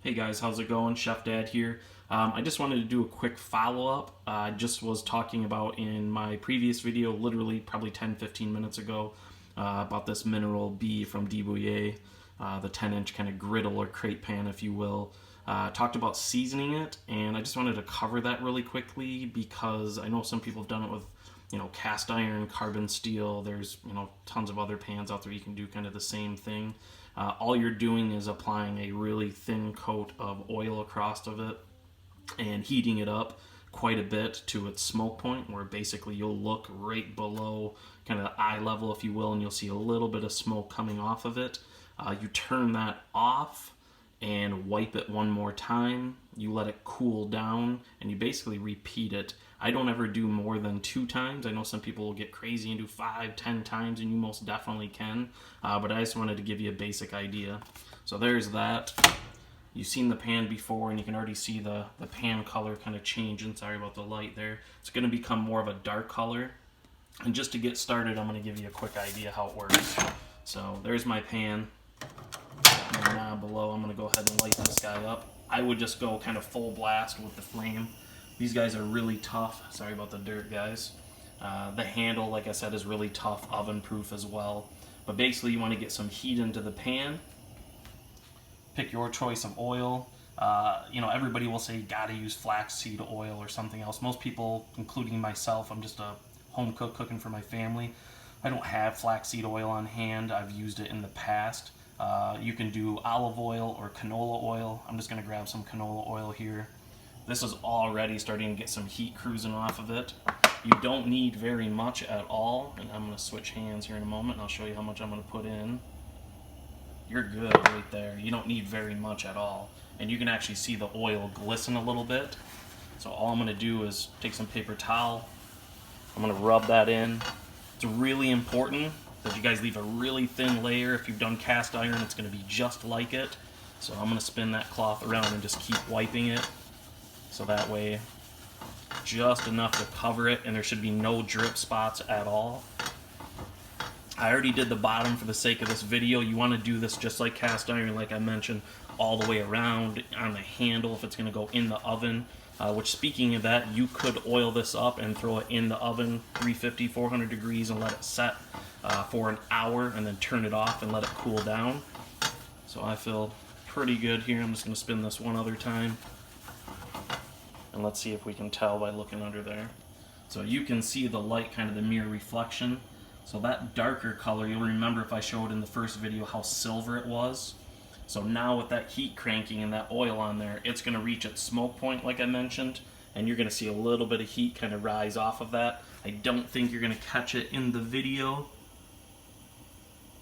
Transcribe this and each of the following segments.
Hey guys, how's it going? Chef Dad here. I just wanted to do a quick follow-up. I just was talking about in my previous video, literally probably 10-15 minutes ago, about this Mineral B from De Bouillet, the 10-inch kind of griddle or crate pan, if you will. Talked about seasoning it, and I just wanted to cover that really quickly because I know some people have done it with, cast iron, carbon steel. There's, tons of other pans out there you can do kind of the same thing. All you're doing is applying a really thin coat of oil across of it and heating it up quite a bit to its smoke point, where basically you'll look right below kind of eye level, if you will, and you'll see a little bit of smoke coming off of it. You turn that off and wipe it one more time. You let it cool down and you basically repeat it. I don't ever do more than 2 times. I know some people will get crazy and do 5-10 times, and you most definitely can, but I just wanted to give you a basic idea. So there's that. You've seen the pan before and you can already see the pan color kind of changing. Sorry about the light there. It's going to become more of a dark color. And just to get started, I'm going to give you a quick idea how it works. So there's my pan. And now below, I'm going to go ahead and light this guy up. I would just go kind of full blast with the flame. These guys are really tough. Sorry about the dirt, guys. The handle, like I said, is really tough, oven proof as well. But basically you want to get some heat into the pan. Pick your choice of oil. Everybody will say you gotta use flaxseed oil or something else. Most people, including myself, I'm just a home cook cooking for my family. I don't have flaxseed oil on hand. I've used it in the past. You can do olive oil or canola oil. I'm just gonna grab some canola oil here. This is already starting to get some heat cruising off of it. You don't need very much at all. And I'm gonna switch hands here in a moment and I'll show you how much I'm gonna put in. You're good right there. You don't need very much at all. And you can actually see the oil glisten a little bit. So all I'm gonna do is take some paper towel. I'm gonna rub that in. It's really important that you guys leave a really thin layer. If you've done cast iron, it's gonna be just like it. So I'm gonna spin that cloth around and just keep wiping it. So that way, just enough to cover it, and there should be no drip spots at all. I already did the bottom for the sake of this video. You want to do this just like cast iron, like I mentioned, all the way around on the handle if it's going to go in the oven. Which, speaking of that, you could oil this up and throw it in the oven, 350, 400 degrees, and let it set for an hour, and then turn it off and let it cool down. So I feel pretty good here. I'm just going to spin this one other time. And let's see if we can tell by looking under there. So you can see the light, kind of the mirror reflection. So that darker color, you'll remember if I showed in the first video how silver it was. So now with that heat cranking and that oil on there, it's going to reach its smoke point like I mentioned, and you're going to see a little bit of heat kind of rise off of that. I don't think you're going to catch it in the video,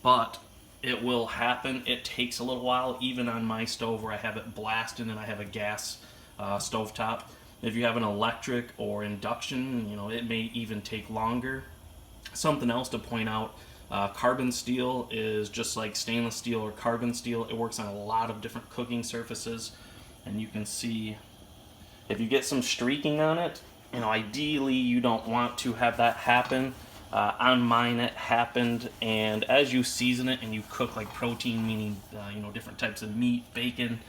but it will happen. It takes a little while, even on my stove where I have it blasted and I have a gas stovetop. If you have an electric or induction, it may even take longer. Something else to point out, carbon steel is just like stainless steel or carbon steel. It works on a lot of different cooking surfaces, and you can see if you get some streaking on it, ideally you don't want to have that happen. On mine it happened, and as you season it and you cook like protein, meaning different types of meat, bacon,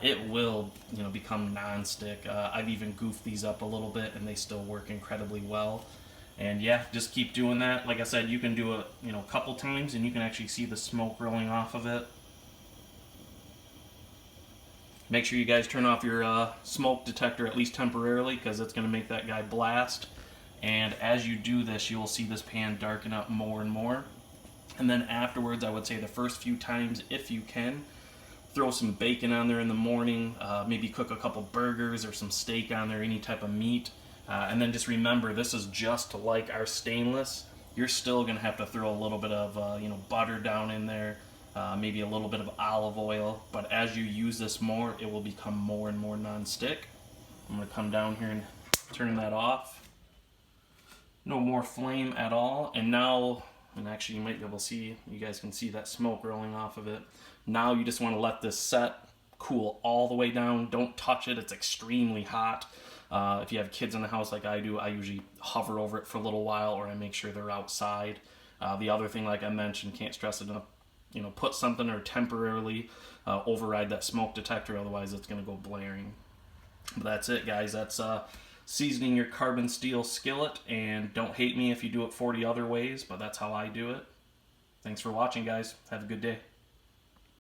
it will become non-stick. I've even goofed these up a little bit and they still work incredibly well. And yeah, just keep doing that. Like I said, you can do it a couple times and you can actually see the smoke rolling off of it. Make sure you guys turn off your smoke detector at least temporarily, because it's going to make that guy blast. And as you do this, you will see this pan darken up more and more. And then afterwards, I would say the first few times, if you can, throw some bacon on there in the morning, maybe cook a couple burgers or some steak on there, any type of meat. And then just remember, this is just like our stainless. You're still going to have to throw a little bit of butter down in there, maybe a little bit of olive oil. But as you use this more, it will become more and more non-stick. I'm going to come down here and turn that off. No more flame at all. And now, and actually you might be able to see, you guys can see that smoke rolling off of it. Now you just want to let this set, cool all the way down. Don't touch it. It's extremely hot. If you have kids in the house like I do, I usually hover over it for a little while, or I make sure they're outside. The other thing, like I mentioned, can't stress it enough, put something or temporarily override that smoke detector. Otherwise, it's going to go blaring. But that's it, guys. That's seasoning your carbon steel skillet. And don't hate me if you do it 40 other ways, but that's how I do it. Thanks for watching, guys. Have a good day.